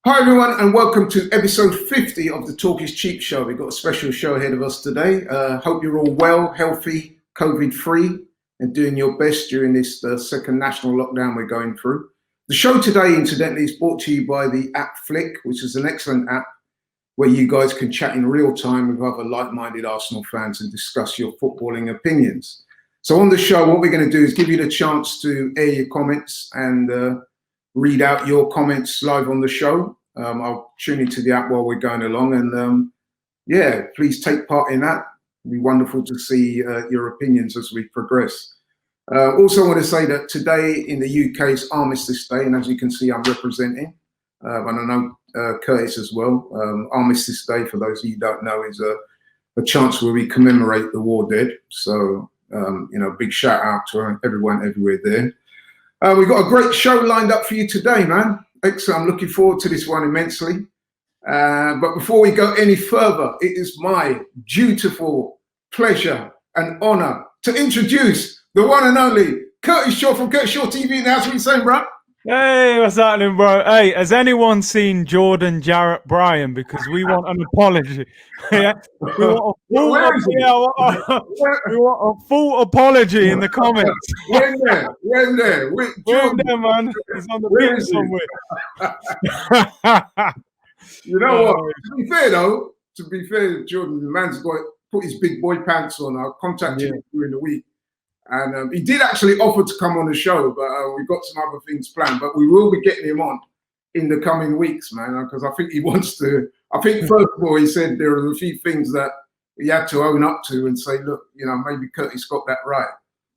Hi everyone and welcome to episode 50 of the Talk is Cheap show. We've got a special show ahead of us today. Hope you're all well, healthy, COVID-free and doing your best during this second national lockdown we're going through. The show today, incidentally, is brought to you by the app Flick, which is an excellent app where you guys can chat in real time with other like-minded Arsenal fans and discuss your footballing opinions. So on the show, what we're going to do is give you the chance to air your comments and read out your comments live on the show. I'll tune into the app while we're going along and please take part in that. It'll be wonderful to see your opinions as we progress. Also, I want to say that today in the UK is Armistice Day, and as you can see, I'm representing, and I know Curtis as well. Armistice Day, for those of you who don't know, is a chance where we commemorate the war dead. So, big shout out to everyone everywhere there. We've got a great show lined up for you today, man. Excellent. I'm looking forward to this one immensely. But before we go any further, it is my dutiful pleasure and honor to introduce the one and only Curtis Shaw from Curtis Shaw TV. How's what you saying, bro? Hey, what's happening, bro? Hey, has anyone seen Jordan Jarrett Bryan? Because we want an apology. Yeah, we want a full apology in the comments. When there? When there, man? He's on the beach somewhere. You know what? To be fair, Jordan, the man's got put his big boy pants on. I contacted him during the week. And he did actually offer to come on the show, but we've got some other things planned. But we will be getting him on in the coming weeks, man, because I think he wants to. I think, first of all, he said there are a few things that he had to own up to and say, look, maybe Curtis got that right.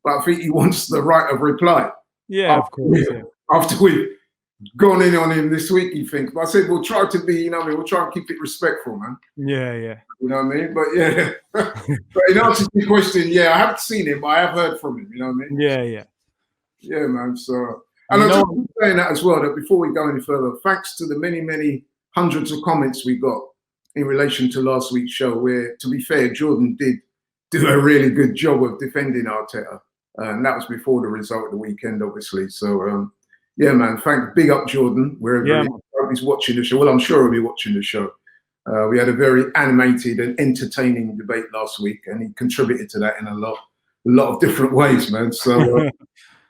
But I think he wants the right of reply. Yeah, of course. After we've gone in on him this week, he thinks. But I said, we'll try to be, we'll try and keep it respectful, man. Yeah. You know what I mean? But yeah. But in answer to your question, I haven't seen him, but I have heard from him. You know what I mean? Yeah. Yeah, man. So, and I'm just saying that as well, that before we go any further, thanks to the many, many hundreds of comments we got in relation to last week's show, where, to be fair, Jordan did do a really good job of defending Arteta. And that was before the result of the weekend, obviously. So, yeah, man, big up Jordan, wherever he's watching the show. Well, I'm sure he'll be watching the show. We had a very animated and entertaining debate last week, and he contributed to that in a lot of different ways, man. So,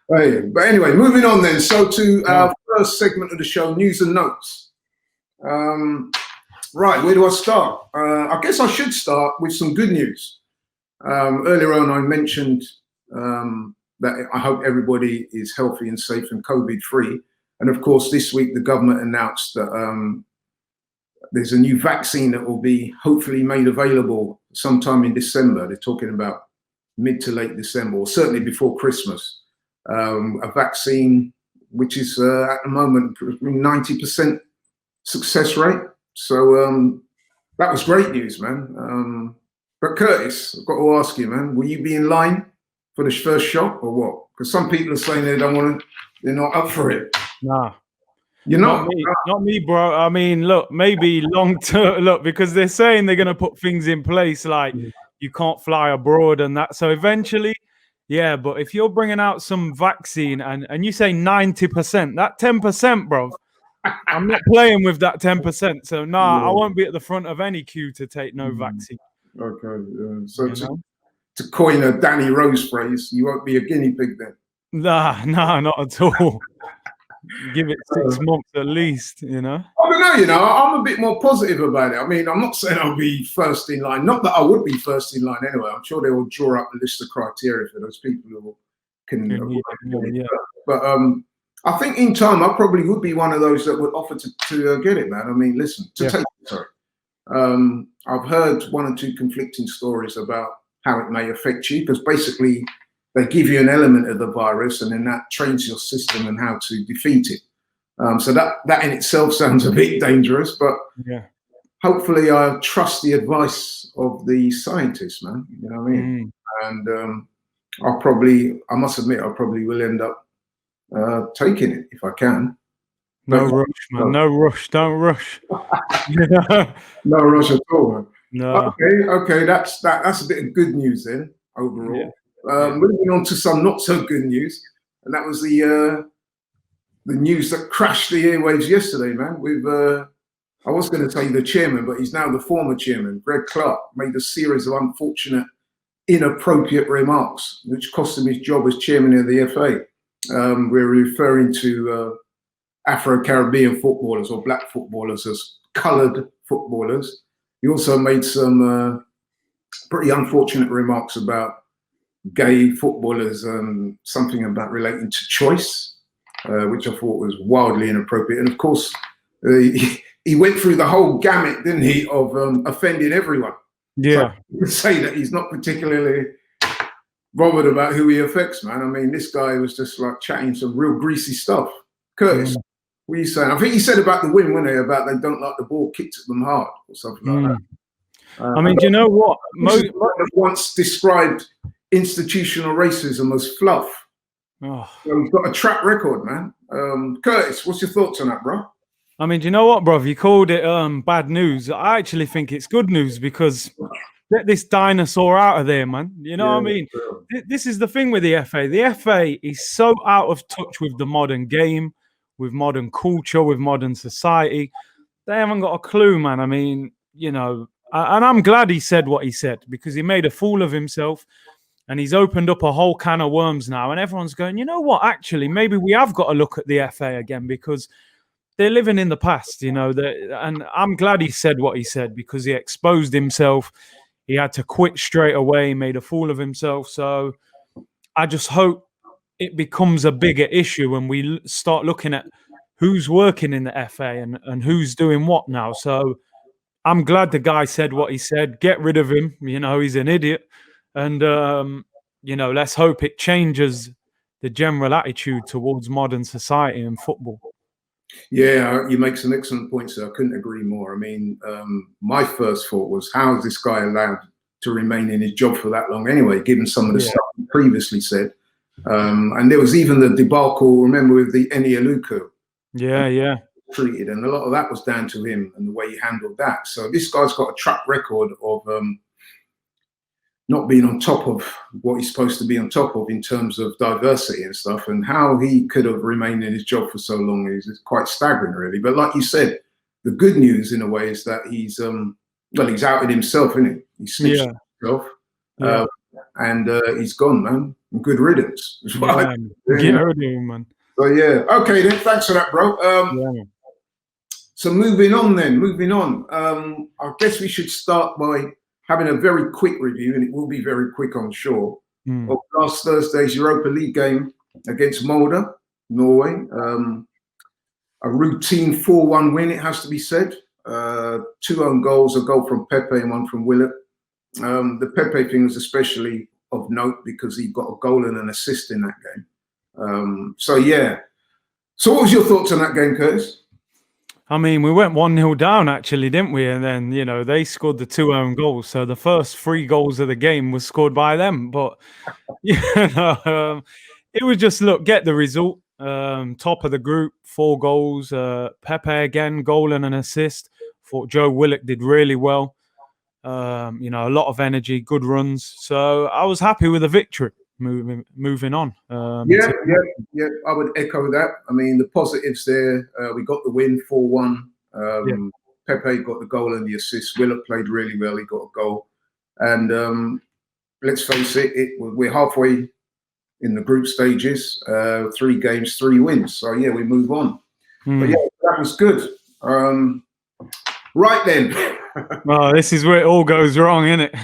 but anyway, moving on then. So to our first segment of the show, news and notes. Right, where do I start? I guess I should start with some good news. Earlier on, I mentioned that I hope everybody is healthy and safe and COVID-free. And of course, this week, the government announced that there's a new vaccine that will be hopefully made available sometime in December. They're talking about mid to late December, or certainly before Christmas. A vaccine which is at the moment 90% success rate. So that was great news, man. But Curtis, I've got to ask you, man, will you be in line for the first shot or what? Because some people are saying they don't want to, they're not up for it. Nah. You're not me, bro. I mean, look, maybe long term. Look, because they're saying they're going to put things in place like you can't fly abroad and that. So eventually, yeah. But if you're bringing out some vaccine and you say 90%, that 10%, bro, I'm not playing with that 10%. So I won't be at the front of any queue to take no vaccine. Okay. So to coin a Danny Rose phrase, you won't be a guinea pig then. Nah, not at all. Give it 6 months at least, I don't know, I'm a bit more positive about it. I mean, I'm not saying I'll be first in line. Not that I would be first in line anyway. I'm sure they will draw up a list of criteria for those people who can. But I think in time, I probably would be one of those that would offer to get it, man. I mean, listen, take it, sorry. I've heard one or two conflicting stories about how it may affect you, because basically they give you an element of the virus and then that trains your system and how to defeat it. So that in itself sounds a bit dangerous, but hopefully I trust the advice of the scientists, man. You know what I mean? And I must admit, I probably will end up taking it if I can. No rush, man. No rush. Don't rush. No rush at all, man. No. Okay. That's a bit of good news then overall. Moving on to some not so good news, and that was the the news that crashed the airwaves yesterday, man. With I was going to say the chairman, but he's now the former chairman. Greg Clark made a series of unfortunate, inappropriate remarks, which cost him his job as chairman of the FA. We're referring to Afro-Caribbean footballers or black footballers as coloured footballers. He also made some pretty unfortunate remarks about gay footballers and something about relating to choice, which I thought was wildly inappropriate. And of course, he went through the whole gamut, didn't he, of offending everyone. Yeah. So you could say that he's not particularly bothered about who he affects, man. I mean, this guy was just like chatting some real greasy stuff. Curtis, what are you saying? I think he said about the win, wasn't he? About they don't like the ball kicked at them hard or something like that. I mean, do you know what? Once described institutional racism as fluff. Oh. So he's got a track record, man. Curtis, what's your thoughts on that, bro? I mean, do you know what, bro? You called it bad news. I actually think it's good news because get this dinosaur out of there, man. You know what I mean? Sure. This is the thing with the FA. The FA is so out of touch with the modern game, with modern culture, with modern society. They haven't got a clue, man. I mean, you know, and I'm glad he said what he said because he made a fool of himself and he's opened up a whole can of worms now. And everyone's going, you know what? Actually, maybe we have got to look at the FA again because they're living in the past, you know. And I'm glad he said what he said because he exposed himself. He had to quit straight away, made a fool of himself. So I just hope it becomes a bigger issue when we start looking at who's working in the FA and who's doing what now. So I'm glad the guy said what he said. Get rid of him. You know, he's an idiot. And, you know, let's hope it changes the general attitude towards modern society and football. Yeah, you make some excellent points there. I couldn't agree more. I mean, my first thought was, how is this guy allowed to remain in his job for that long anyway, given some of the stuff he previously said? And there was even the debacle, remember, with the Eni Aluko. Yeah. Treated, and a lot of that was down to him and the way he handled that. So this guy's got a track record of not being on top of what he's supposed to be on top of in terms of diversity and stuff, and how he could have remained in his job for so long is quite staggering, really. But like you said, the good news in a way is that he's he's outed himself, isn't he? He's snitched himself, and he's gone, man. Good riddance. Get rid of him, man. So yeah, okay then. Thanks for that, bro. So moving on. I guess we should start by having a very quick review, and it will be very quick, I'm sure, of last Thursday's Europa League game against Molde, Norway. A routine 4-1 win, it has to be said. 2 own goals, a goal from Pepe and one from Willian. The Pepe thing was especially of note because he got a goal and an assist in that game. So what was your thoughts on that game, Curtis? I mean, we went 1-0 down, actually, didn't we? And then, you know, they scored the 2 own goals. So the first 3 goals of the game was scored by them. But, you know, it was just, look, get the result. Top of the group, 4 goals. Pepe again, goal and an assist. Thought Joe Willock did really well. You know, a lot of energy, good runs. So I was happy with the victory. Moving on. Yeah, I would echo that. I mean, the positives there, we got the win 4-1. Pepe got the goal and the assist. Willock played really well. He got a goal. And let's face it, we're halfway in the group stages. 3 games, 3 wins. So, yeah, we move on. But, yeah, that was good. Right then. Well, this is where it all goes wrong, isn't it?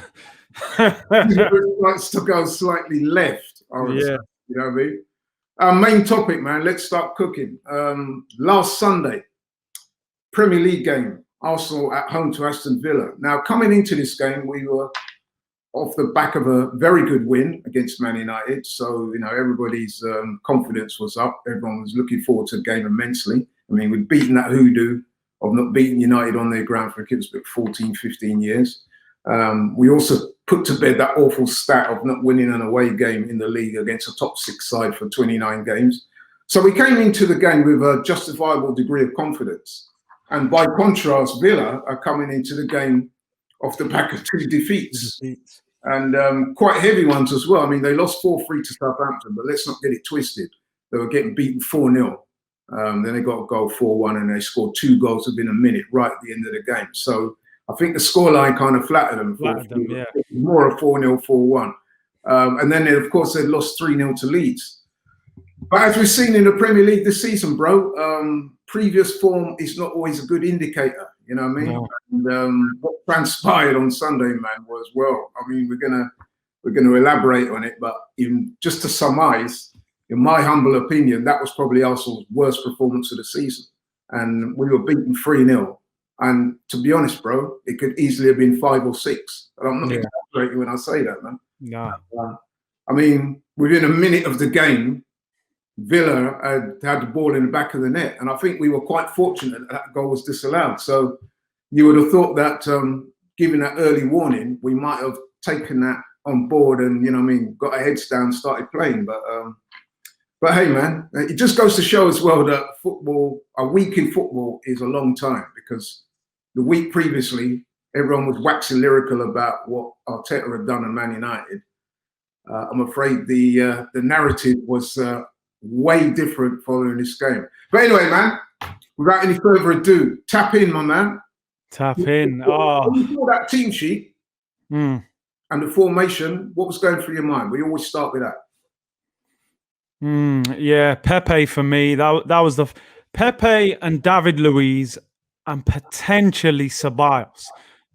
It likes to go slightly left. You know what I mean? Our main topic, man. Let's start cooking. Last Sunday, Premier League game, Arsenal at home to Aston Villa. Now, coming into this game, we were off the back of a very good win against Man United. So, you know, everybody's confidence was up. Everyone was looking forward to the game immensely. I mean, we'd beaten that hoodoo of not beating United on their ground for, it was about 14, 15 years. We also put to bed that awful stat of not winning an away game in the league against a top 6 side for 29 games. So we came into the game with a justifiable degree of confidence. And by contrast, Villa are coming into the game off the back of 2 defeats. And quite heavy ones as well. I mean, they lost 4-3 to Southampton, but let's not get it twisted. They were getting beaten 4-0 Then they got a goal 4-1 and they scored 2 goals within a minute right at the end of the game. So I think the scoreline kind of flattered them. Yeah. More a 4-0, 4-1. And then, of course, they lost 3-0 to Leeds. But as we've seen in the Premier League this season, bro, previous form is not always a good indicator. You know what I mean? No. And what transpired on Sunday, man, was, well, I mean, we're gonna elaborate on it, but just to surmise, in my humble opinion, that was probably Arsenal's worst performance of the season. And we were beaten 3-0. And to be honest, bro, it could easily have been 5 or 6. And I'm not exaggerating when I say that, man. No. I mean, within a minute of the game, Villa had the ball in the back of the net. And I think we were quite fortunate that goal was disallowed. So you would have thought that given that early warning, we might have taken that on board and, you know what I mean, got our heads down, started playing. But hey, man, it just goes to show as well that football, a week in football is a long time, because the week previously, everyone was waxing lyrical about what Arteta had done at Man United. I'm afraid the narrative was way different following this game. But anyway, man, without any further ado, tap in, my man. Tap in. When you saw that team sheet and the formation, what was going through your mind? We always start with that. Yeah, Pepe for me. That was the Pepe and David Luiz and potentially Ceballos.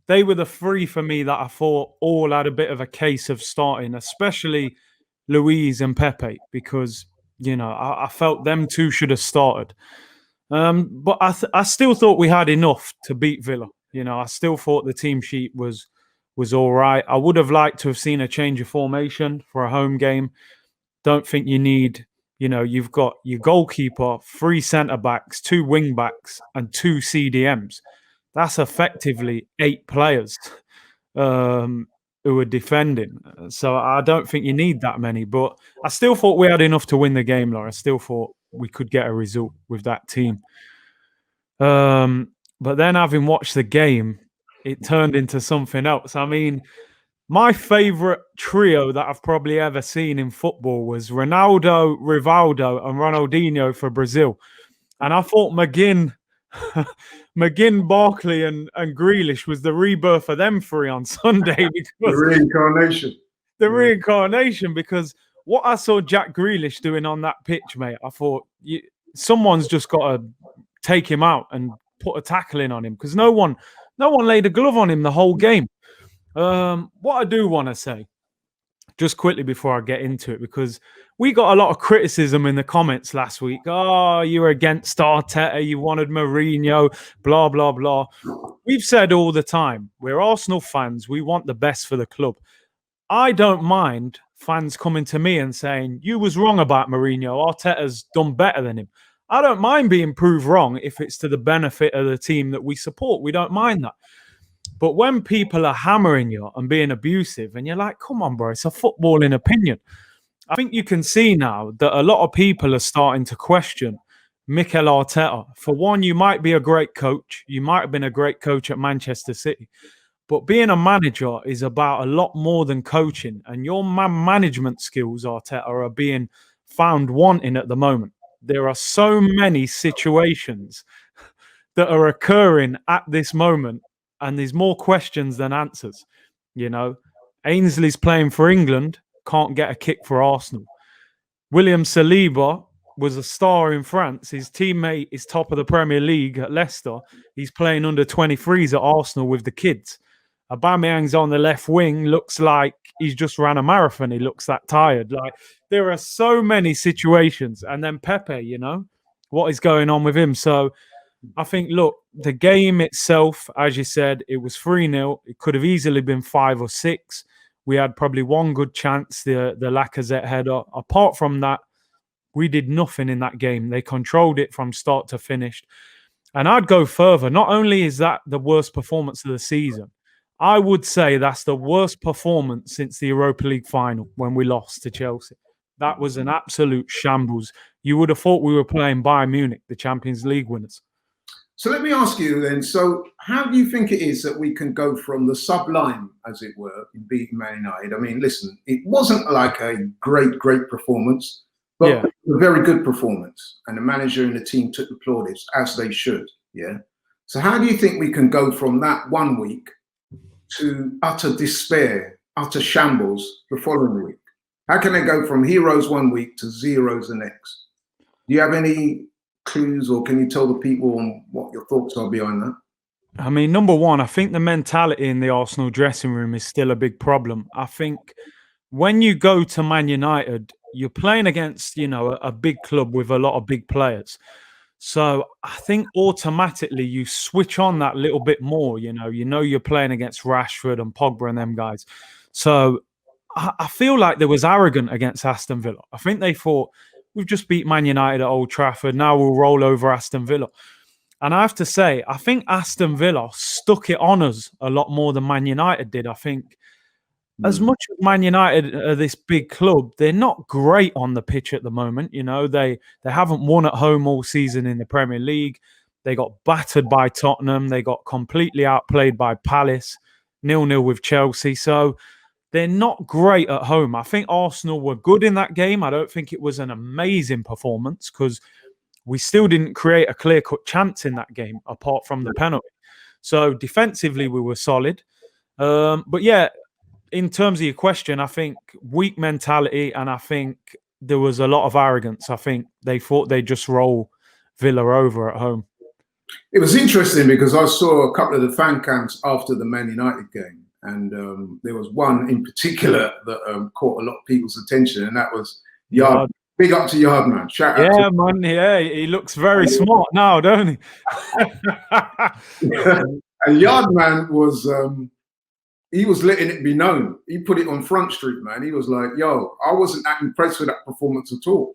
They were the 3 for me that I thought all had a bit of a case of starting, especially Luiz and Pepe, because, you know, I felt them 2 should have started. But I still thought we had enough to beat Villa. You know, I still thought the team sheet was all right. I would have liked to have seen a change of formation for a home game. Don't think you need, you know, you've got your goalkeeper, 3 centre-backs, 2 wing-backs and 2 CDMs. That's effectively 8 players who are defending. So I don't think you need that many. But I still thought we had enough to win the game, Laurie. I still thought we could get a result with that team. But then having watched the game, it turned into something else. I mean, my favourite trio that I've probably ever seen in football was Ronaldo, Rivaldo and Ronaldinho for Brazil. And I thought McGinn, Barkley and Grealish was the rebirth of them 3 on Sunday. Because the reincarnation, because what I saw Jack Grealish doing on that pitch, mate, I thought someone's just got to take him out and put a tackle in on him, because no one laid a glove on him the whole game. What I do want to say, just quickly before I get into it, because we got a lot of criticism in the comments last week. Oh, you were against Arteta, you wanted Mourinho, blah, blah, blah. We've said all the time, we're Arsenal fans, we want the best for the club. I don't mind fans coming to me and saying, you was wrong about Mourinho, Arteta's done better than him. I don't mind being proved wrong if it's to the benefit of the team that we support. We don't mind that. But when people are hammering you and being abusive, and you're like, come on, bro, it's a footballing opinion. I think you can see now that a lot of people are starting to question Mikel Arteta. For one, you might be a great coach. You might have been a great coach at Manchester City. But being a manager is about a lot more than coaching. And your management skills, Arteta, are being found wanting at the moment. There are so many situations that are occurring at this moment, and there's more questions than answers. You know, Ainsley's playing for England, can't get a kick for Arsenal. William Saliba was a star in France. His teammate is top of the Premier League at Leicester. He's playing under 23s at Arsenal with the kids. Aubameyang's on the left wing, looks like he's just ran a marathon. He looks that tired. Like, there are so many situations. And then Pepe, you know, what is going on with him? So I think, look, the game itself, as you said, it was 3-0. It could have easily been 5 or 6. We had probably one good chance, the Lacazette header. Apart from that, we did nothing in that game. They controlled it from start to finish. And I'd go further. Not only is that the worst performance of the season, I would say that's the worst performance since the Europa League final when we lost to Chelsea. That was an absolute shambles. You would have thought we were playing Bayern Munich, the Champions League winners. So let me ask you then, so how do you think it is that we can go from the sublime, as it were, in beating Man United? I mean, listen, it wasn't like a great performance. But Yeah. a very good performance, and the manager and the team took the plaudits as they should. Yeah. So how do you think we can go from that 1 week to utter despair, utter shambles the following week? How can they go from heroes 1 week to zeros the next? Do you have any clues, or can you tell the people on what your thoughts are behind that? I mean, number one, I think the mentality in the Arsenal dressing room is still a big problem. I think when you go to Man United, you're playing against, a big club with a lot of big players. So I think automatically you switch on that little bit more. You know you're playing against Rashford and Pogba and them guys. So I feel like there was arrogant against Aston Villa. I think they thought, we've just beat Man United at Old Trafford. Now we'll roll over Aston Villa. And I have to say, I think Aston Villa stuck it on us a lot more than Man United did. I think as much as Man United are this big club, they're not great on the pitch at the moment. They haven't won at home all season in the Premier League. They got battered by Tottenham. They got completely outplayed by Palace, 0-0 with Chelsea. So they're not great at home. I think Arsenal were good in that game. I don't think it was an amazing performance because we still didn't create a clear-cut chance in that game apart from the penalty. So defensively, we were solid. But yeah, in terms of your question, I think weak mentality, and I think there was a lot of arrogance. I think they thought they'd just roll Villa over at home. It was interesting because I saw a couple of the fan camps after the Man United game, and there was one in particular that caught a lot of people's attention, and that was Yard. Big up to Yardman. Shout out. Yeah, man. Yeah, he looks very smart now, don't he? And Yardman was he was letting it be known. He put it on Front Street, man. He was like, "Yo, I wasn't that impressed with that performance at all."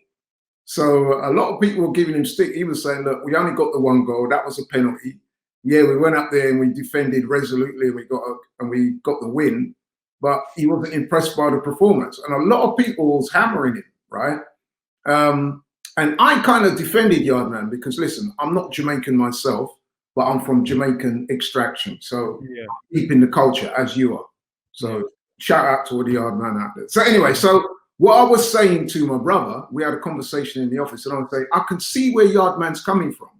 So a lot of people were giving him stick. He was saying, "Look, we only got the one goal. That was a penalty. Yeah, we went up there and we defended resolutely, and we got the win." But he wasn't impressed by the performance, and a lot of people was hammering him, right? And I kind of defended Yardman because, listen, I'm not Jamaican myself, but I'm from Jamaican extraction. So Yeah. I'm deep in the culture as you are. So shout out to all the Yardman out there. So anyway, so what I was saying to my brother, we had a conversation in the office, and I was saying, I can see where Yardman's coming from,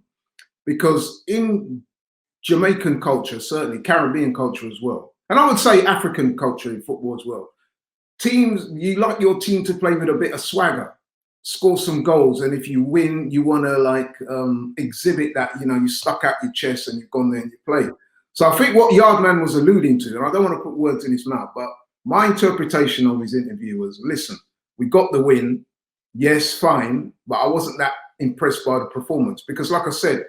because in Jamaican culture, certainly Caribbean culture as well, and I would say African culture in football as well, teams, you like your team to play with a bit of swagger, score some goals, and if you win, you want to exhibit that, you stuck out your chest and you've gone there and you played. So I think what Yardman was alluding to, and I don't want to put words in his mouth, but my interpretation of his interview was, listen, we got the win, yes, fine, but I wasn't that impressed by the performance, because like I said,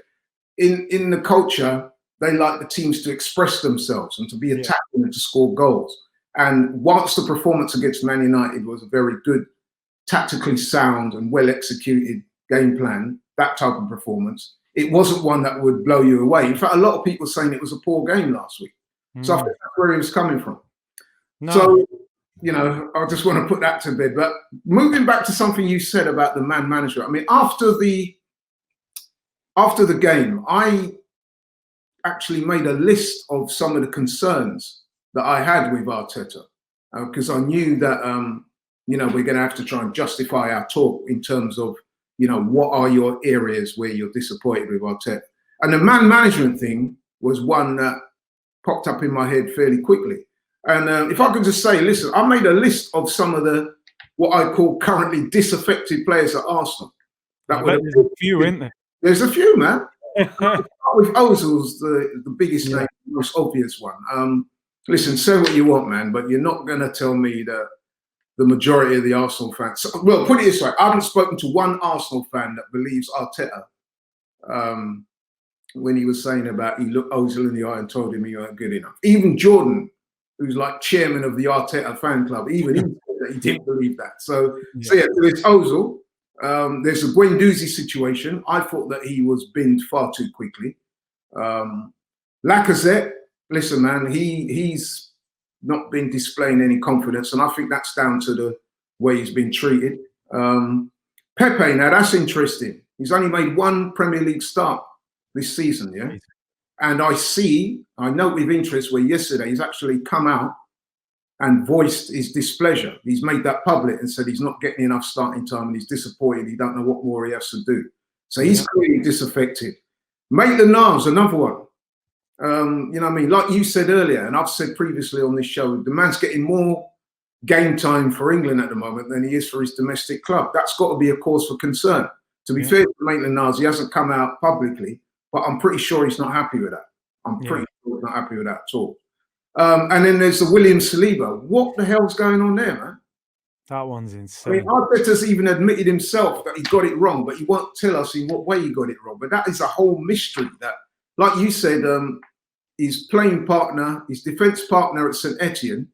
in the culture, they like the teams to express themselves and to be attacking and to score goals. And whilst the performance against Man United was a very good, tactically sound and well executed game plan, that type of performance, it wasn't one that would blow you away. In fact, a lot of people saying it was a poor game last week. So I think that's where he was coming from. No. So, I just want to put that to bed. But moving back to something you said about the man manager, I mean, after the game, I actually made a list of some of the concerns that I had with Arteta, because I knew that we're going to have to try and justify our talk in terms of, what are your areas where you're disappointed with Arteta? And the man management thing was one that popped up in my head fairly quickly. And if I could just say, listen, I made a list of some of the, what I call currently disaffected players at Arsenal. There's a few, isn't there? There's a few, man. With Ozil's the biggest name, the most obvious one. Listen, say what you want, man, but you're not going to tell me that the majority of the Arsenal fans. Well, put it this way: I haven't spoken to one Arsenal fan that believes Arteta when he was saying about he looked Ozil in the eye and told him he weren't good enough. Even Jordan, who's like chairman of the Arteta fan club, even he said that he didn't believe that. So there's Ozil. There's a Guendouzi situation. I thought that he was binned far too quickly. Lacazette, listen, man, he's not been displaying any confidence, and I think that's down to the way he's been treated. Pepe, now that's interesting. He's only made one Premier League start this season, yeah? And I note with interest where yesterday he's actually come out and voiced his displeasure. He's made that public and said he's not getting enough starting time and he's disappointed. He don't know what more he has to do. So he's clearly disaffected. Maitland-Niles, another one. You know what I mean? Like you said earlier, and I've said previously on this show, the man's getting more game time for England at the moment than he is for his domestic club. That's got to be a cause for concern. To be fair to Maitland-Niles, he hasn't come out publicly, but I'm pretty sure he's not happy with that. I'm pretty sure he's not happy with that at all. And then there's the William Saliba. What the hell's going on there, man? That one's insane. I mean, Arteta's even admitted himself that he got it wrong, but he won't tell us in what way he got it wrong. But that is a whole mystery that, like you said, his playing partner, his defence partner at St Etienne,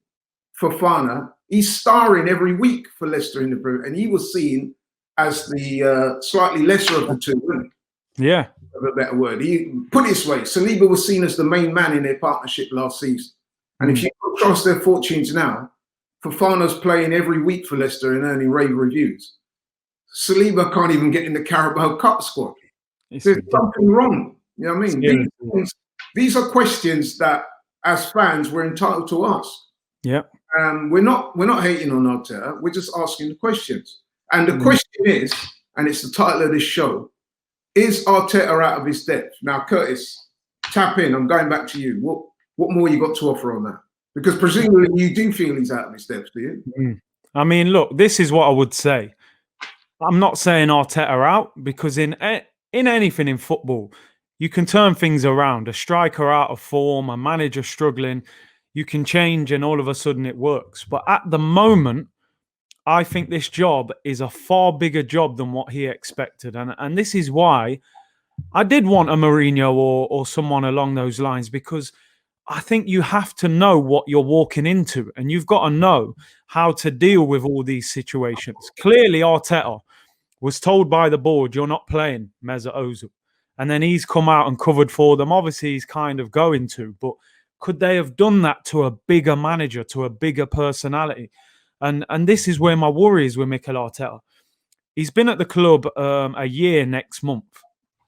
Fofana, he's starring every week for Leicester in the Premier, and he was seen as the slightly lesser of the two, wasn't he? Yeah. A better word. He put it this way, Saliba was seen as the main man in their partnership last season. And if you trust their fortunes now, Fofana's playing every week for Leicester and earning rave reviews. Saliba can't even get in the Carabao Cup squad. There's something wrong. You know what I mean? These are questions that, as fans, we're entitled to ask. Yeah. We're not hating on Arteta. We're just asking the questions. And the question is, and it's the title of this show, is Arteta out of his depth? Now, Curtis, tap in. I'm going back to you. What more you got to offer on that? Because presumably you do feel he's out of his depth, do you? I mean, look, this is what I would say. I'm not saying Arteta out, because in anything in football, you can turn things around. A striker out of form, a manager struggling, you can change and all of a sudden it works. But at the moment, I think this job is a far bigger job than what he expected. And this is why I did want a Mourinho or someone along those lines, because I think you have to know what you're walking into and you've got to know how to deal with all these situations. Clearly, Arteta was told by the board, you're not playing Mesut Ozil. And then he's come out and covered for them. Obviously, he's kind of going to. But could they have done that to a bigger manager, to a bigger personality? And this is where my worry is with Mikel Arteta. He's been at the club a year next month.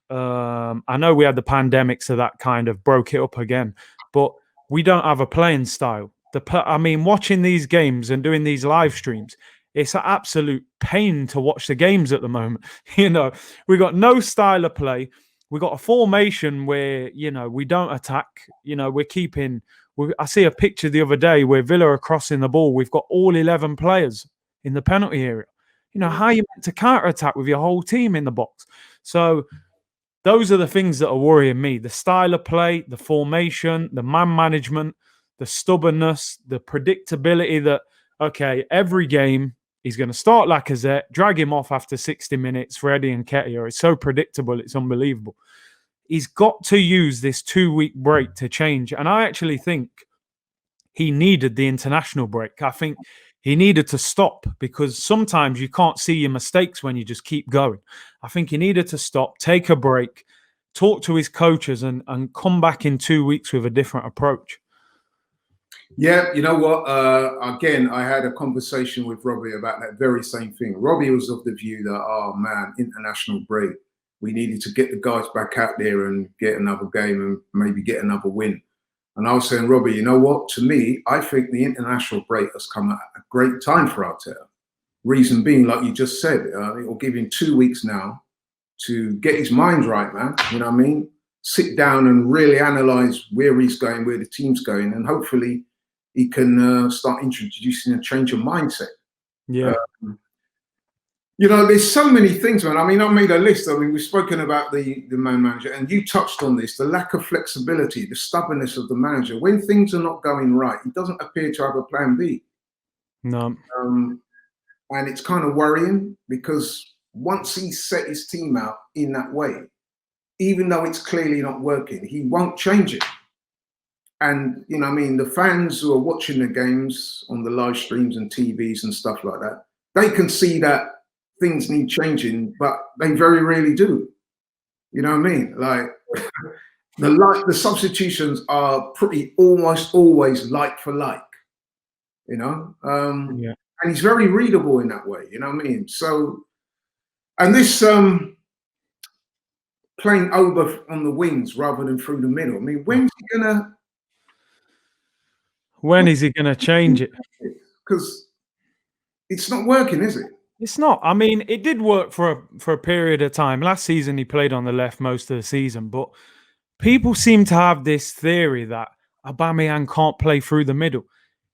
I know we had the pandemic, so that kind of broke it up again. But we don't have a playing style. I mean, watching these games and doing these live streams, it's an absolute pain to watch the games at the moment. You know, we got no style of play. We got a formation where, you know, we don't attack. You know, we're keeping. I see a picture the other day where Villa are crossing the ball. We've got all 11 players in the penalty area. You know, how are you meant to counter-attack with your whole team in the box? So those are the things that are worrying me. The style of play, the formation, the man management, the stubbornness, the predictability that, okay, every game he's going to start Lacazette, drag him off after 60 minutes, Freddie and Ketia. It's so predictable, it's unbelievable. He's got to use this 2-week break to change. And I actually think he needed the international break. I think he needed to stop, because sometimes you can't see your mistakes when you just keep going. I think he needed to stop, take a break, talk to his coaches and come back in 2 weeks with a different approach. Yeah, you know what? Again, I had a conversation with Robbie about that very same thing. Robbie was of the view that, oh man, international break. We needed to get the guys back out there and get another game and maybe get another win. And I was saying, Robbie, you know what? To me, I think the international break has come at a great time for Arteta. Reason being, like you just said, it will give him 2 weeks now to get his mind right, man. You know what I mean? Sit down and really analyse where he's going, where the team's going, and hopefully he can start introducing a change of mindset. Yeah. You know, there's so many things, man. I mean, I made a list. I mean, we've spoken about the man manager, and you touched on this, the lack of flexibility, the stubbornness of the manager. When things are not going right, he doesn't appear to have a plan B. No. And it's kind of worrying, because once he's set his team out in that way, even though it's clearly not working, he won't change it. And, you know, I mean, the fans who are watching the games on the live streams and TVs and stuff like that, they can see that things need changing, but they very rarely do. You know what I mean? Like the substitutions are pretty almost always like for like, you know? Yeah. And he's very readable in that way, you know what I mean? So, and this playing over on the wings rather than through the middle, I mean, when's he gonna... When is he going to change it? Because it's not working, is it? It's not. I mean, it did work for a period of time. Last season, he played on the left most of the season, but people seem to have this theory that Aubameyang can't play through the middle.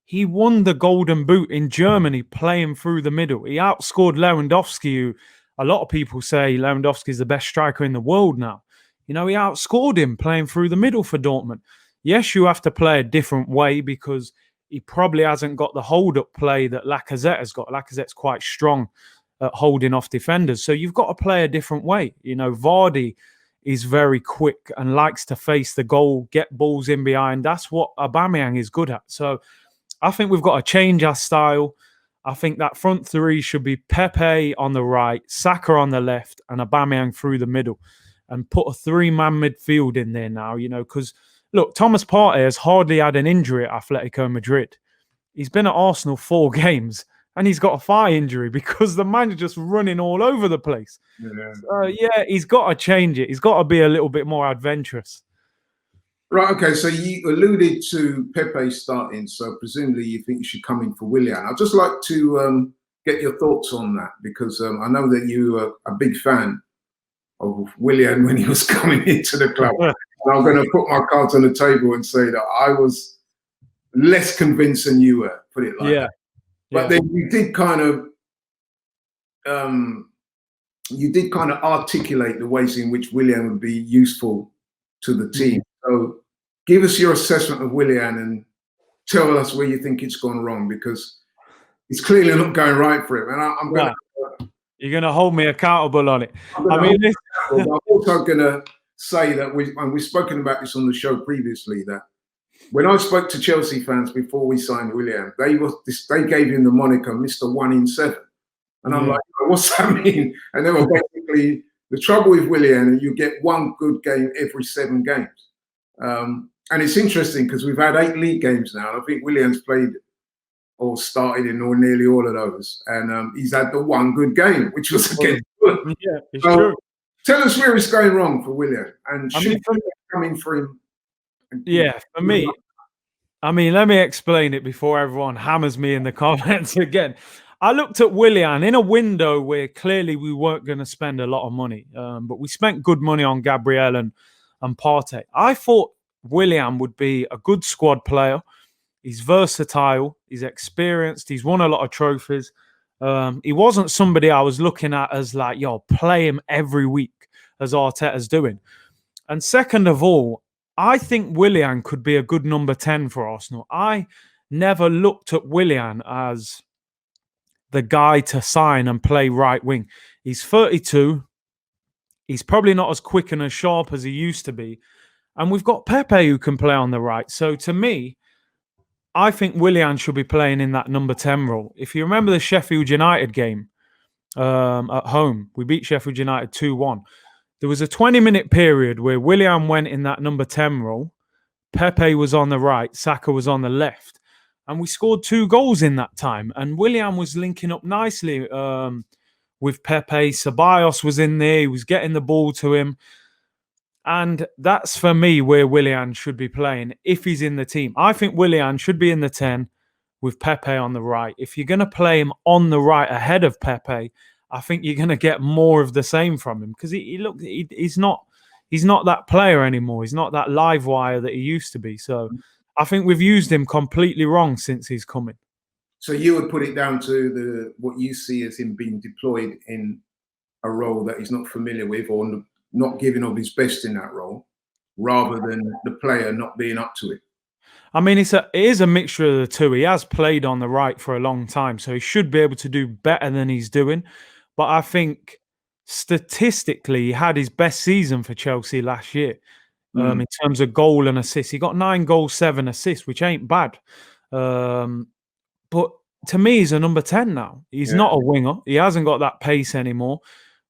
He won the Golden Boot in Germany playing through the middle. He outscored Lewandowski, who a lot of people say Lewandowski is the best striker in the world now. You know, he outscored him playing through the middle for Dortmund. Yes, you have to play a different way because he probably hasn't got the hold-up play that Lacazette has got. Lacazette's quite strong at holding off defenders. So you've got to play a different way. You know, Vardy is very quick and likes to face the goal, get balls in behind. That's what Aubameyang is good at. So I think we've got to change our style. I think that front three should be Pepe on the right, Saka on the left, and Aubameyang through the middle. And put a three-man midfield in there now, you know, because, look, Thomas Partey has hardly had an injury at Atletico Madrid. He's been at Arsenal 4 games, and he's got a thigh injury because the man's just running all over the place. Yeah, he's got to change it. He's got to be a little bit more adventurous. Right, okay, so you alluded to Pepe starting, so presumably you think you should come in for Willian. I'd just like to get your thoughts on that because I know that you are a big fan of Willian when he was coming into the club. And I'm going to put my cards on the table and say that I was less convinced than you were, put it like that. But then you did kind of articulate the ways in which Willian would be useful to the team. So give us your assessment of Willian and tell us where you think it's gone wrong because it's clearly not going right for him. And I'm going to... You're going to hold me accountable on it. I'm also going to say that we've spoken about this on the show previously, that when I spoke to Chelsea fans before we signed Willian, they gave him the moniker Mr. 1 in 7. And I'm like, what's that mean? And they were basically, the trouble with Willian, you get one good game every 7 games. And it's interesting because we've had 8 league games now. And I think Willian's played or started in nearly all of those. And he's had the one good game, which was against Fulham. Yeah, it's true. Tell us where it's going wrong for Willian. And should come in for him? Yeah, for me, I mean, let me explain it before everyone hammers me in the comments again. I looked at Willian in a window where clearly we weren't going to spend a lot of money, but we spent good money on Gabriel and Partey. I thought Willian would be a good squad player. He's versatile. He's experienced. He's won a lot of trophies. He wasn't somebody I was looking at as like, yo, play him every week as Arteta's doing. And second of all, I think Willian could be a good number 10 for Arsenal. I never looked at Willian as the guy to sign and play right wing. He's 32. He's probably not as quick and as sharp as he used to be. And we've got Pepe who can play on the right. So to me, I think Willian should be playing in that number 10 role. If you remember the Sheffield United game at home, we beat Sheffield United 2-1. There was a 20-minute period where Willian went in that number 10 role. Pepe was on the right. Saka was on the left. And we scored 2 goals in that time. And Willian was linking up nicely with Pepe. Ceballos was in there. He was getting the ball to him. And that's, for me, where Willian should be playing if he's in the team. I think Willian should be in the 10 with Pepe on the right. If you're going to play him on the right ahead of Pepe, I think you're going to get more of the same from him because he's not that player anymore. He's not that live wire that he used to be. So I think we've used him completely wrong since he's coming. So you would put it down to what you see as him being deployed in a role that he's not familiar with or not giving of his best in that role, rather than the player not being up to it. I mean, it is a mixture of the two. He has played on the right for a long time, so he should be able to do better than he's doing. But I think statistically, he had his best season for Chelsea last year in terms of goal and assist. He got 9 goals, 7 assists, which ain't bad. But to me, he's a number 10 now. He's not a winger. He hasn't got that pace anymore.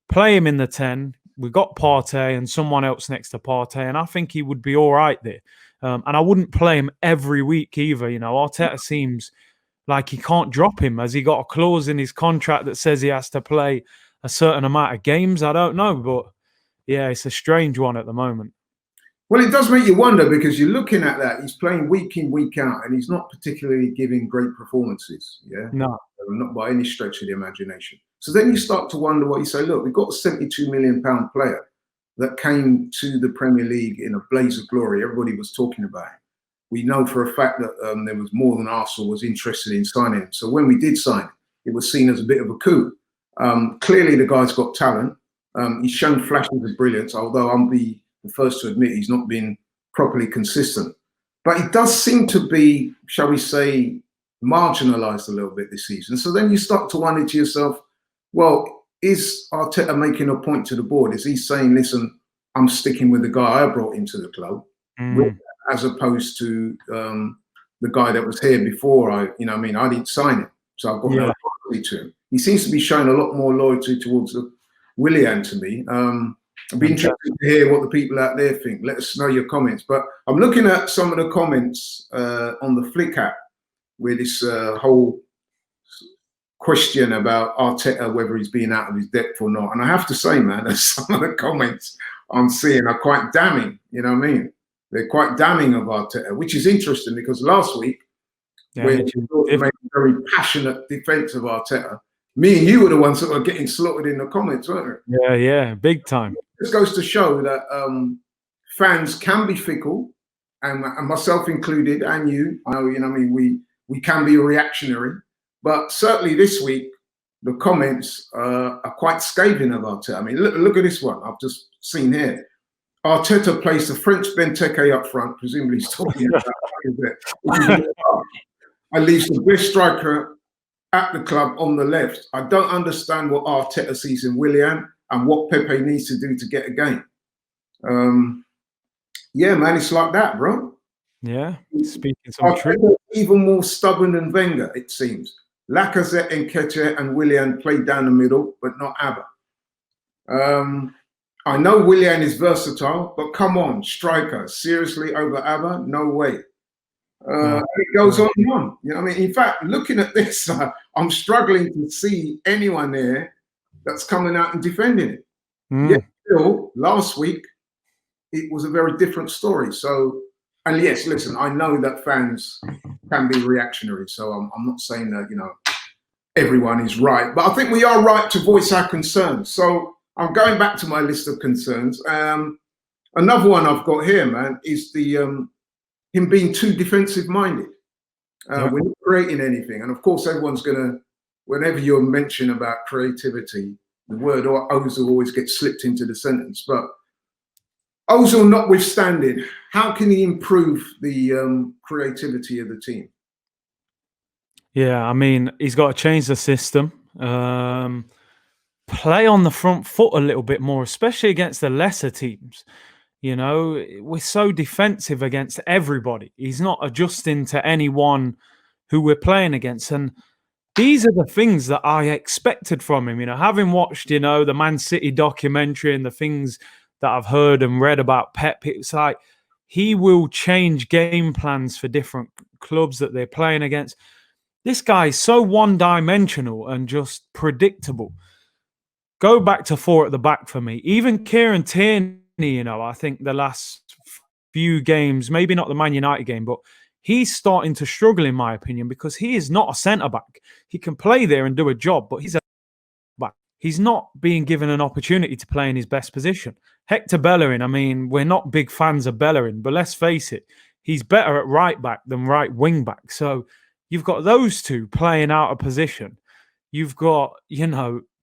Play him in the 10. We've got Partey and someone else next to Partey, and I think he would be all right there. And I wouldn't play him every week either. You know, Arteta seems like he can't drop him. Has he got a clause in his contract that says he has to play a certain amount of games? I don't know, but yeah, it's a strange one at the moment. Well, it does make you wonder because you're looking at that. He's playing week in, week out, and he's not particularly giving great performances. Yeah, No. not by any stretch of the imagination. So then you start to wonder what you say. Look, we've got a £72 million player that came to the Premier League in a blaze of glory. Everybody was talking about it. We know for a fact that there was more than Arsenal was interested in signing him. So when we did sign him, it was seen as a bit of a coup. Clearly, the guy's got talent. He's shown flashes of brilliance, although I'm the first to admit he's not been properly consistent. But he does seem to be, shall we say, marginalised a little bit this season. So then you start to wonder to yourself, well, is Arteta making a point to the board? Is he saying, listen, I'm sticking with the guy I brought into the club, as opposed to the guy that was here before I didn't sign him, so I've got no loyalty to him. He seems to be showing a lot more loyalty towards Willian to me. I'd be interested to hear what the people out there think. Let us know your comments. But I'm looking at some of the comments on the Flick app with this whole question about Arteta, whether he's been out of his depth or not. And I have to say, man, that some of the comments I'm seeing are quite damning. You know what I mean? They're quite damning of Arteta, which is interesting because last week, when you made a very passionate defence of Arteta, me and you were the ones that were getting slaughtered in the comments, weren't we? Yeah, big time. This goes to show that fans can be fickle, and myself included, and you. I know, we can be reactionary, but certainly this week the comments are quite scathing of Arteta. I mean, look at this one I've just seen here. Arteta plays the French Benteke up front, presumably he's talking about and leaves the best striker at the club on the left. I don't understand what Arteta sees in Willian and what Pepe needs to do to get a game. Yeah, man, it's like that, bro. Yeah, speaking some truth. Even more stubborn than Wenger, it seems. Lacazette, Nketiah and Willian played down the middle, but not Abba. I know Willian is versatile, but come on, striker, seriously over Abba? No way. It goes on and on. You know what I mean? In fact, looking at this, I'm struggling to see anyone there that's coming out and defending it. Yet still, last week, it was a very different story. So, and yes, listen, I know that fans can be reactionary. So I'm not saying that, everyone is right. But I think we are right to voice our concerns. So I'm going back to my list of concerns. Another one I've got here, man, is the him being too defensive-minded. We're not creating anything. And of course, everyone's going to, whenever you're mentioning about creativity, the word Ozil always gets slipped into the sentence. But Ozil notwithstanding, how can he improve the creativity of the team? Yeah, I mean, he's got to change the system. Play on the front foot a little bit more, especially against the lesser teams. We're so defensive against everybody. He's not adjusting to anyone who we're playing against. And these are the things that I expected from him. Having watched, the Man City documentary and the things that I've heard and read about Pep, it's like he will change game plans for different clubs that they're playing against. This guy is so one-dimensional and just predictable. Go back to 4 at the back for me. Even Kieran Tierney, I think the last few games, maybe not the Man United game, but he's starting to struggle, in my opinion, because he is not a centre-back. He can play there and do a job, but he's a back. He's not being given an opportunity to play in his best position. Hector Bellerin, I mean, we're not big fans of Bellerin, but let's face it, he's better at right back than right wing back. So you've got those two playing out of position. You've got,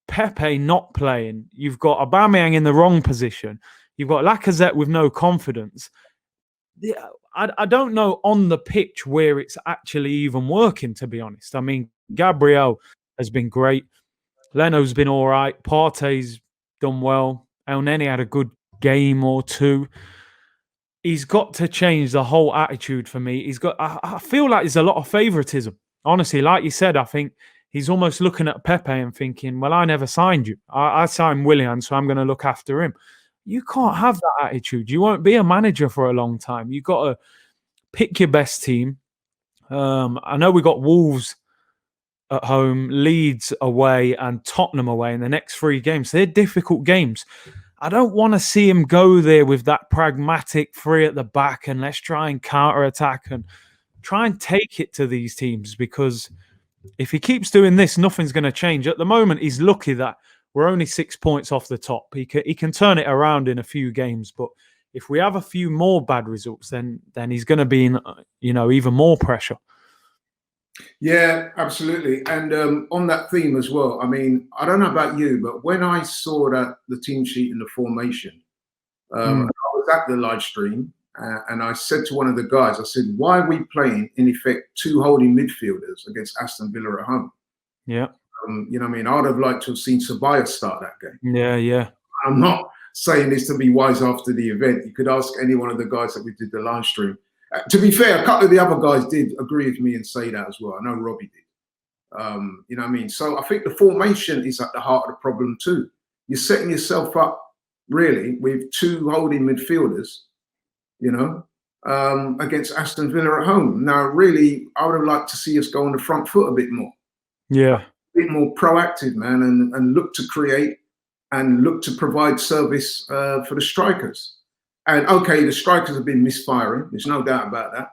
Pepe not playing. You've got Aubameyang in the wrong position. You've got Lacazette with no confidence. Yeah, I don't know on the pitch where it's actually even working, to be honest. I mean, Gabriel has been great. Leno's been all right. Partey's done well. El Neni had a good game or two. He's got to change the whole attitude for me. I feel like there's a lot of favouritism. Honestly, like you said, I think he's almost looking at Pepe and thinking, well, I never signed you. I signed Willian, so I'm going to look after him. You can't have that attitude. You won't be a manager for a long time. You've got to pick your best team. I know we got Wolves at home, Leeds away, and Tottenham away in the next 3 games. They're difficult games. I don't want to see him go there with that pragmatic three at the back and let's try and counter attack and try and take it to these teams, because if he keeps doing this, nothing's going to change. At the moment, he's lucky that we're only 6 points off the top. He can turn it around in a few games, but if we have a few more bad results, then he's going to be in, even more pressure. Yeah, absolutely. And on that theme as well, I mean, I don't know about you, but when I saw the team sheet and the formation, I was at the live stream and I said to one of the guys, I said, why are we playing, in effect, 2 holding midfielders against Aston Villa at home? Yeah. You know what I mean? I'd have liked to have seen Ceballos start that game. Yeah. I'm not saying this to be wise after the event. You could ask any one of the guys that we did the live stream. To be fair, a couple of the other guys did agree with me and say that as well. I know Robbie did. You know what I mean? So I think the formation is at the heart of the problem too. You're setting yourself up really with 2 holding midfielders, against Aston Villa at home. Now, really, I would have liked to see us go on the front foot a bit more. Yeah. A bit more proactive, man, and look to create and look to provide service for the strikers. And okay, the strikers have been misfiring. There's no doubt about that.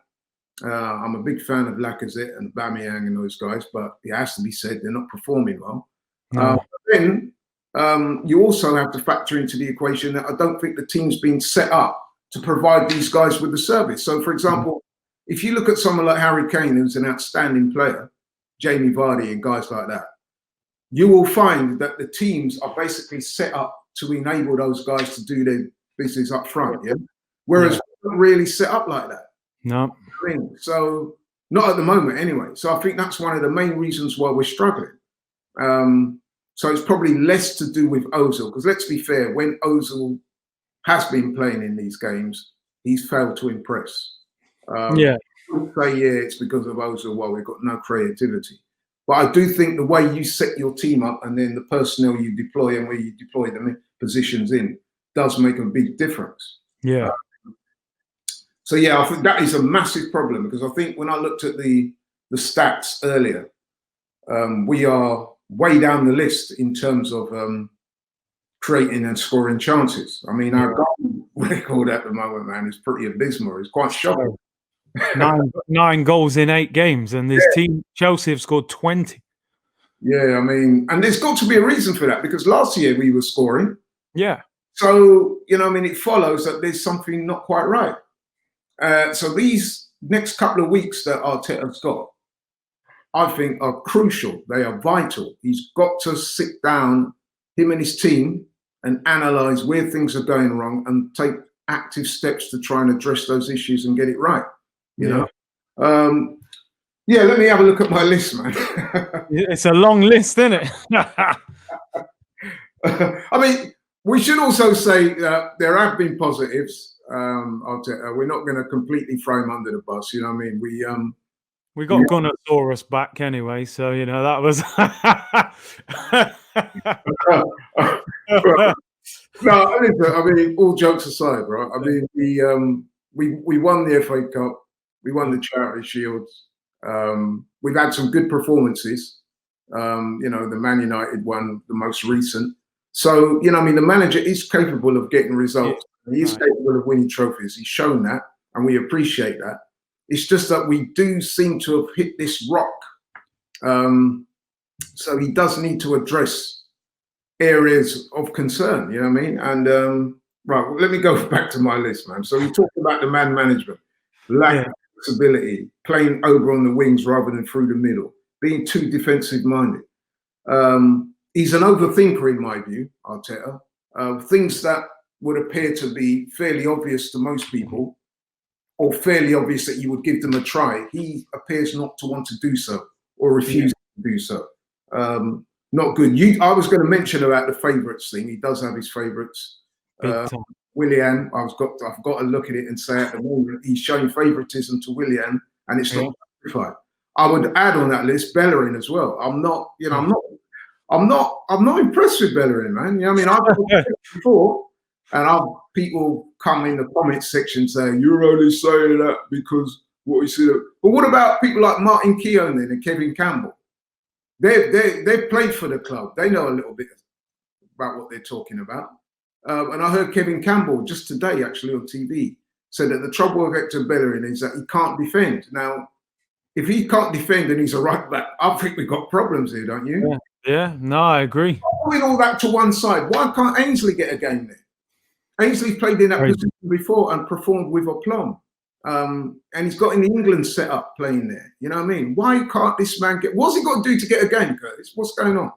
I'm a big fan of Lacazette and Aubameyang and those guys, but it has to be said they're not performing well. No. But then you also have to factor into the equation that I don't think the team's been set up to provide these guys with the service. So, for example, if you look at someone like Harry Kane, who's an outstanding player, Jamie Vardy and guys like that, you will find that the teams are basically set up to enable those guys to do their business up front, whereas we're not really set up like that. No. So not at the moment anyway. So I think that's one of the main reasons why we're struggling. So it's probably less to do with Ozil, because let's be fair, when Ozil has been playing in these games, he's failed to impress. I would say, it's because of Ozil, well, we've got no creativity. But I do think the way you set your team up and then the personnel you deploy and where you deploy them positions in does make a big difference. Yeah. So I think that is a massive problem, because I think when I looked at the stats earlier, we are way down the list in terms of creating and scoring chances. I mean, our goal record at the moment, man, is pretty abysmal. It's quite shocking. 9 goals in 8 games, and this team, Chelsea, have scored 20. Yeah, I mean, and there's got to be a reason for that, because last year we were scoring. Yeah. So, it follows that there's something not quite right. So these next couple of weeks that Arteta's got, I think, are crucial. They are vital. He's got to sit down, him and his team, and analyse where things are going wrong and take active steps to try and address those issues and get it right. You know? Let me have a look at my list, man. It's a long list, isn't it? I mean, we should also say that there have been positives. We're not going to completely throw him under the bus. You know what I mean? We got Gunnersaurus back anyway, so that was. No, I mean, all jokes aside, right? I mean, we won the FA Cup, we won the Charity Shields. We've had some good performances. The Man United one, the most recent. So, I mean, the manager is capable of getting results. Yeah. He is capable of winning trophies. He's shown that, and we appreciate that. It's just that we do seem to have hit this rock. So he does need to address areas of concern, you know what I mean? And right, well, let me go back to my list, man. So we talked about the man management, lack of flexibility, playing over on the wings rather than through the middle, being too defensive minded. He's an overthinker in my view, Arteta. Things that would appear to be fairly obvious to most people, or fairly obvious that you would give them a try, he appears not to want to do so or refuse to do so. Not good. I was going to mention about the favourites thing. He does have his favourites. Willian, I've got to look at it and say at the moment he's showing favouritism to Willian, and it's not justified. I would add on that list Bellerin as well. I'm not impressed with Bellerin, man. You know what I mean? I've said before, and people come in the comments section saying you're only saying that because what you see. But what about people like Martin Keown then and Kevin Campbell? They've played for the club. They know a little bit about what they're talking about. And I heard Kevin Campbell just today, actually on TV, said that the trouble with Hector Bellerin is that he can't defend. Now, if he can't defend and he's a right back, I think we've got problems here, don't you? Yeah, no, I agree. Putting all that to one side, why can't Ainsley get a game there? Ainsley played in that position before and performed with aplomb. And he's got in the England setup playing there. You know what I mean? Why can't this man get... What's he got to do to get a game, Curtis? What's going on?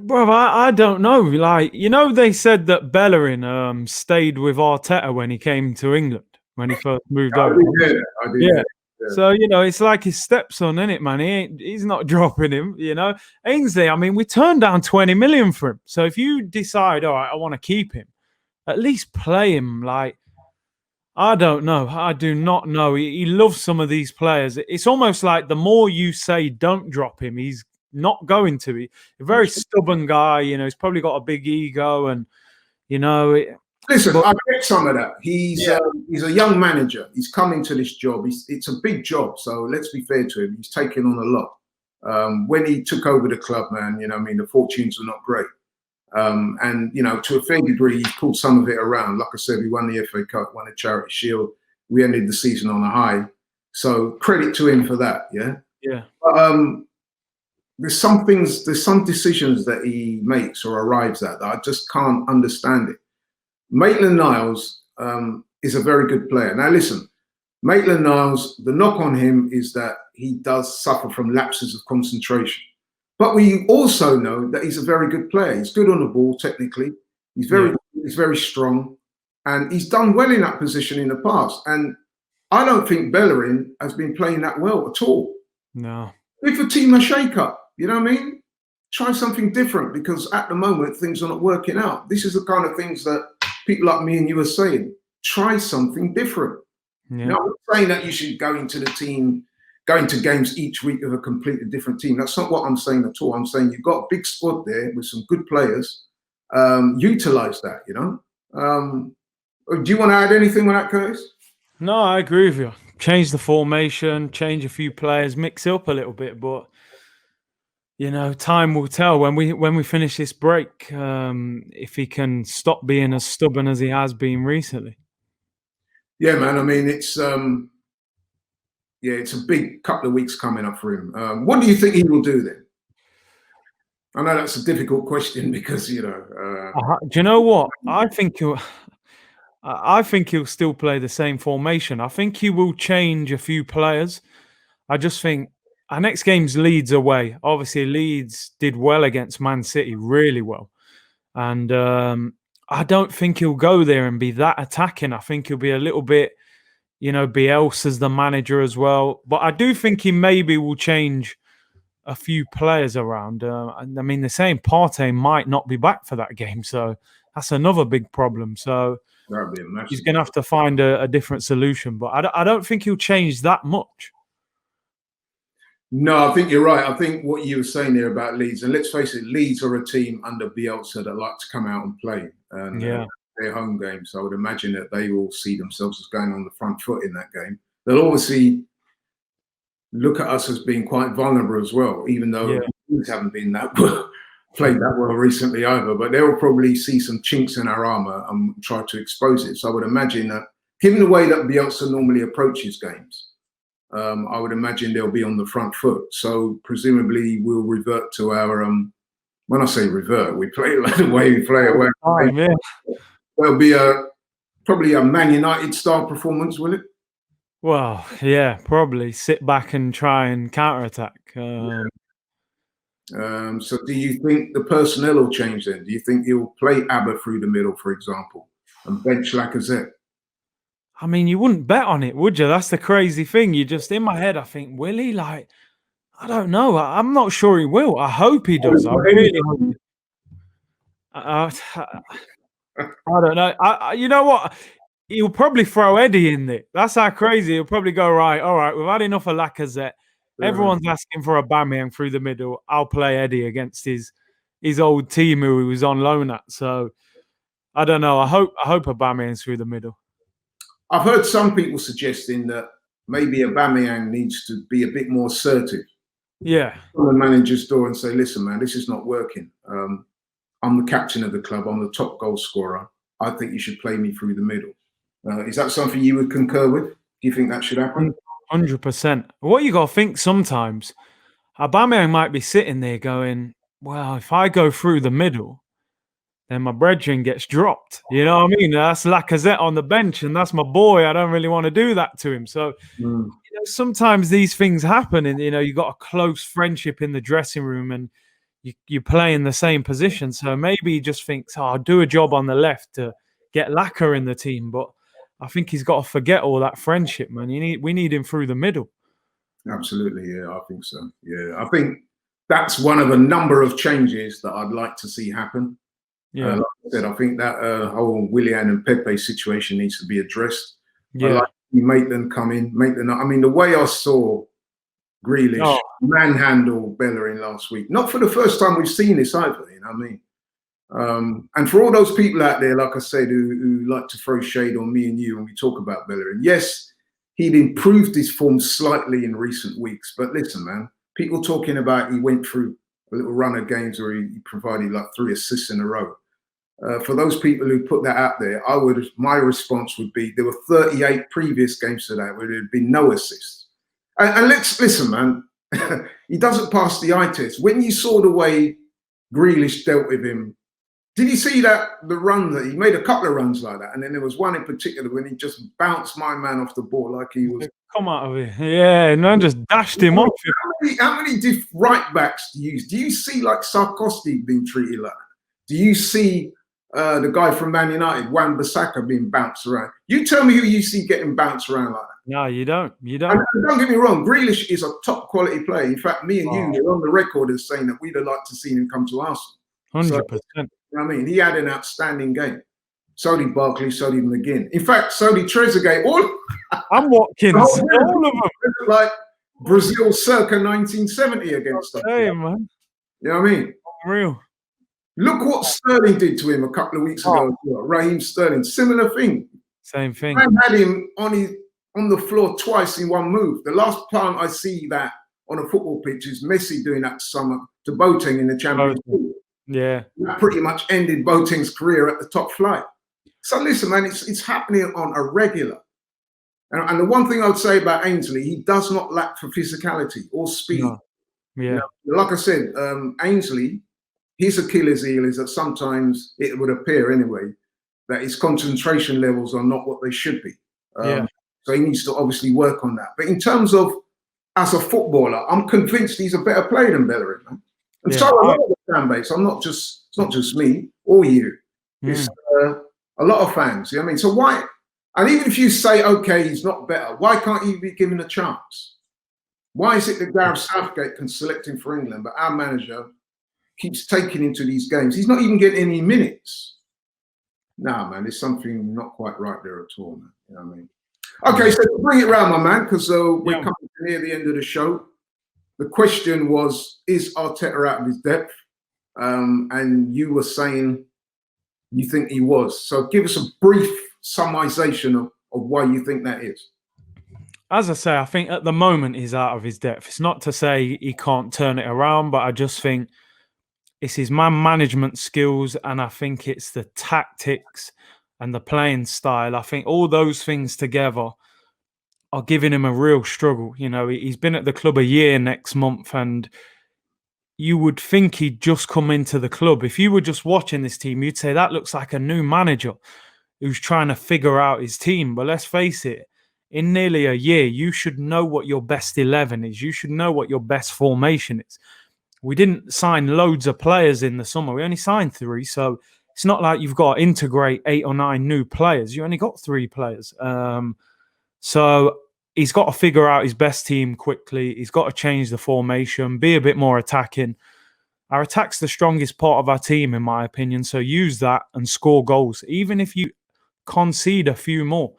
Bro, I don't know. Like, you know, they said that Bellerin stayed with Arteta when he came to England, when he first moved over. I did. Yeah. So, you know, it's like his stepson, isn't it, man? He's not dropping him, you know. Ainsley, I mean, we turned down 20 million for him. So if you decide, all right, I want to keep him, at least play him. Like, I don't know. I do not know. He loves some of these players. It's almost like the more you say don't drop him, he's not going to. He's a very stubborn guy. You know, he's probably got a big ego and, you know... Listen, I get some of that. He's a young manager. He's come into this job. It's a big job. So let's be fair to him. He's taken on a lot. When he took over the club, man, you know, I mean, the fortunes were not great. And, you know, to a fair degree, he pulled some of it around. Like I said, we won the FA Cup, won the Charity Shield. We ended the season on a high. So credit to him for that, yeah? Yeah. But, there's some decisions that he makes or arrives at that I just can't understand it. Maitland-Niles is a very good player. Now, listen, Maitland-Niles, the knock on him is that he does suffer from lapses of concentration. But we also know that he's a very good player. He's good on the ball, technically. He's very strong. And he's done well in that position in the past. And I don't think Bellerin has been playing that well at all. No. Give the team a shake-up, you know what I mean? Try something different, because at the moment, things are not working out. This is the kind of things that people like me and you are saying. Try something different. Yeah. Now, I'm not saying that you should go into the team, go into games each week with a completely different team. That's not what I'm saying at all. I'm saying you've got a big squad there with some good players. Utilize that, you know? Do you want to add anything on that, Curtis? No, I agree with you. Change the formation, change a few players, mix it up a little bit, but you know, time will tell when we finish this break if he can stop being as stubborn as he has been recently. Yeah, man. I mean, it's a big couple of weeks coming up for him. What do you think he will do then? I know that's a difficult question because, you know. Do you know what? I think he'll still play the same formation. I think he will change a few players. I just think our next game's Leeds away. Obviously, Leeds did well against Man City, really well. And I don't think he'll go there and be that attacking. I think he'll be a little bit, you know, Bielsa's the manager as well. But I do think he maybe will change a few players around. I mean, they're saying Partey might not be back for that game. So that's another big problem. So he's going to have to find a different solution. But I don't think he'll change that much. No, I think you're right. I think what you were saying there about Leeds, and let's face it, Leeds are a team under Bielsa that like to come out and play. And their home game. So I would imagine that they will see themselves as going on the front foot in that game. They'll obviously look at us as being quite vulnerable as well, even though Leeds haven't been that well, played that well recently either. But they'll probably see some chinks in our armour and try to expose it. So I would imagine that, given the way that Bielsa normally approaches games, I would imagine they'll be on the front foot. So presumably we'll revert to our, when I say revert, we play like the way we play away. There'll be probably a Man United style performance, will it? Well, yeah, probably sit back and try and counterattack. So do you think the personnel will change then? Do you think he'll play Abba through the middle, for example, and bench Lacazette? I mean, you wouldn't bet on it, would you? That's the crazy thing. You just, in my head, I think, will he? Like, I don't know. I'm not sure he will. I hope he does. I really hope. I don't know. You know what? He'll probably throw Eddie in there. That's how crazy. He'll probably go, right, all right, we've had enough of Lacazette. Everyone's asking for Aubameyang through the middle. I'll play Eddie against his old team who he was on loan at. So, I don't know. I hope Aubameyang's through the middle. I've heard some people suggesting that maybe Aubameyang needs to be a bit more assertive. Yeah. On the manager's door and say, listen, man, this is not working. I'm the captain of the club, I'm the top goal scorer, I think you should play me through the middle. Is that something you would concur with? Do you think that should happen? 100%. What you got to think sometimes, Aubameyang might be sitting there going, well, if I go through the middle, then my brethren gets dropped. You know what I mean? That's Lacazette on the bench, and that's my boy. I don't really want to do that to him. So sometimes these things happen, and you got a close friendship in the dressing room, and you play in the same position. So maybe he just thinks, I'll do a job on the left to get Lacazette in the team. But I think he's got to forget all that friendship, man. We need him through the middle. Absolutely, yeah, I think so. Yeah, I think that's one of a number of changes that I'd like to see happen. Yeah, like I said, I think that whole Willian and Pepe situation needs to be addressed. Yeah, I like Maitland come in, Maitland. I mean, the way I saw Grealish manhandle Bellerin last week, not for the first time we've seen this either. You know what I mean? And for all those people out there, like I said, who like to throw shade on me and you when we talk about Bellerin, yes, he'd improved his form slightly in recent weeks. But listen, man, people talking about he went through a little run of games where he provided like 3 assists in a row. For those people who put that out there, my response would be there were 38 previous games to that where there had been no assists. And let's listen, man. He doesn't pass the eye test. When you saw the way Grealish dealt with him, did you see the run that he made? A couple of runs like that, and then there was one in particular when he just bounced my man off the ball like he was. Come out of it, yeah, man, just dashed him off. How many right backs do you use? Do you see like Sarkozy being treated like that? Do you see the guy from Man United, Wan-Bissaka, being bounced around? You tell me who you see getting bounced around like that. No, you don't. You And don't. don't get me wrong, Grealish is a top quality player. In fact, me and you are on the record as saying that we'd have liked to see him come to Arsenal. 100%. You know what I mean? He had an outstanding game. So did Barkley, so did McGinn. In fact, so did Trezeguet. I'm Watkins. All of them. Like Brazil circa 1970 against us. Hey, man. You know what I mean? Real. Look what Sterling did to him a couple of weeks ago. Raheem Sterling, similar thing. Same thing. I had him on the floor twice in one move. The last time I see that on a football pitch is Messi doing that summer to Boateng in the Champions League. Yeah. That pretty much ended Boateng's career at the top flight. So listen, man, it's happening on a regular. And the one thing I would say about Ainsley, he does not lack for physicality or speed. No. Yeah. You know, like I said, Ainsley, his Achilles heel is that sometimes it would appear anyway that his concentration levels are not what they should be. So he needs to obviously work on that. But in terms of as a footballer, I'm convinced he's a better player than Bellerin, man. And so a lot of the fan base, it's not just me or you. It's a lot of fans. You know what I mean? So why? And even if you say, okay, he's not better, why can't he be given a chance? Why is it that Gareth Southgate can select him for England, but our manager keeps taking him to these games? He's not even getting any minutes. Nah, man, there's something not quite right there at all, man. You know what I mean? Okay, so to bring it round, my man, because we're coming near the end of the show. The question was, is Arteta out of his depth? And you were saying you think he was. So give us a brief summarization of why you think that is. As I say, I think at the moment he's out of his depth. It's not to say he can't turn it around, but I just think it's his man management skills, and I think it's the tactics and the playing style. I think all those things together are giving him a real struggle. You know, he's been at the club a year next month, and you would think he'd just come into the club. If you were just watching this team, you'd say that looks like a new manager who's trying to figure out his team. But let's face it, in nearly a year, you should know what your best 11 is. You should know what your best formation is. We didn't sign loads of players in the summer. We only signed 3. So it's not like you've got to integrate 8 or 9 new players. You only got 3 players. So he's got to figure out his best team quickly. He's got to change the formation, be a bit more attacking. Our attack's the strongest part of our team, in my opinion. So use that and score goals. Even if you concede a few more,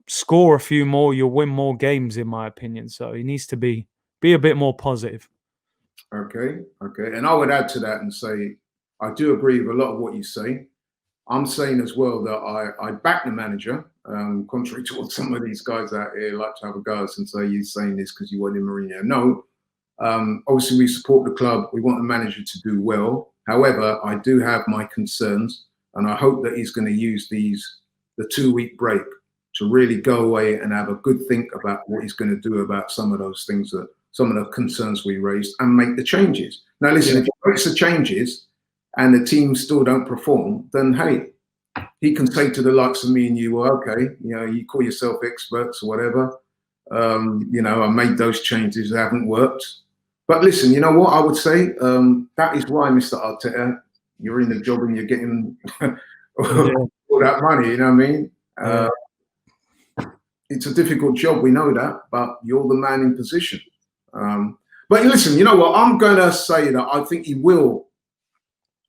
score a few more, you'll win more games, in my opinion. So he needs to be a bit more positive. Okay. And I would add to that and say, I do agree with a lot of what you say. I'm saying as well that I back the manager, contrary to what some of these guys out here like to have a go at and say you're saying this because you want Mourinho. No, obviously we support the club. We want the manager to do well. However, I do have my concerns, and I hope that he's going to use the 2-week break to really go away and have a good think about what he's going to do about some of those things, some of the concerns we raised, and make the changes. Now, listen, if he makes the changes and the team still don't perform, then hey, he can say to the likes of me and you, well, okay, you call yourself experts or whatever. I made those changes, they haven't worked. But listen, you know what I would say? That is why, Mr. Arteta, you're in the job and you're getting all that money, you know what I mean? It's a difficult job, we know that, but you're the man in position. But listen, you know what? I'm going to say that I think he will.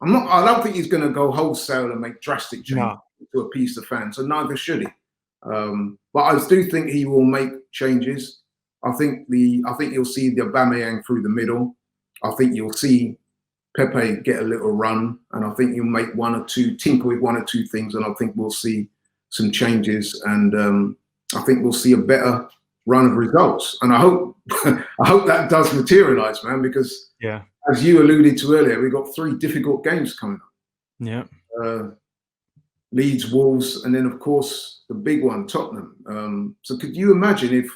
I don't think he's going to go wholesale and make drastic changes to appease the fans, and neither should he. But I do think he will make changes. I think you'll see the Aubameyang through the middle. I think you'll see Pepe get a little run, and I think you'll make tinker with one or two things, and I think we'll see some changes, and I think we'll see a better run of results. And I hope that does materialise, man, because as you alluded to earlier, we've got 3 difficult games coming up. Yeah. Leeds, Wolves, and then of course the big one, Tottenham. So could you imagine if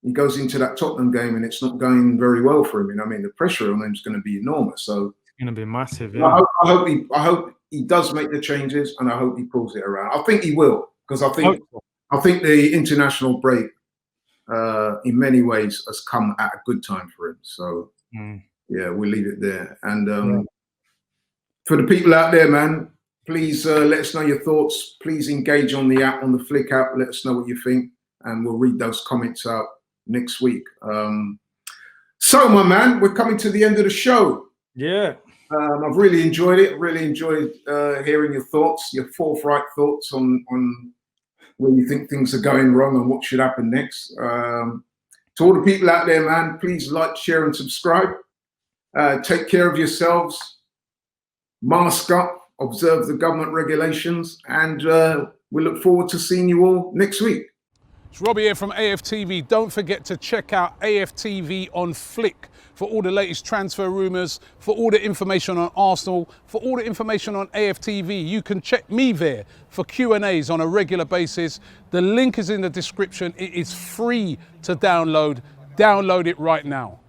he goes into that Tottenham game and it's not going very well for him? I mean, the pressure on him is going to be enormous. So it's going to be massive. Yeah. I hope he does make the changes, and I hope he pulls it around. I think he will, because I think the international break, in many ways, has come at a good time for him. So yeah, we'll leave it there. And for the people out there, man, please let us know your thoughts. Please engage on the app, on the Flick app. Let us know what you think, and we'll read those comments out next week. So, my man, we're coming to the end of the show. Yeah. I've really enjoyed it. Really enjoyed hearing your thoughts, your forthright thoughts on where you think things are going wrong and what should happen next. To all the people out there, man, please like, share, and subscribe. Take care of yourselves. Mask up. Observe the government regulations, and we look forward to seeing you all next week. It's Robbie here from AFTV. Don't forget to check out AFTV on Flick for all the latest transfer rumours, for all the information on Arsenal, for all the information on AFTV. You can check me there for Q&As on a regular basis. The link is in the description. It is free to download. Download it right now.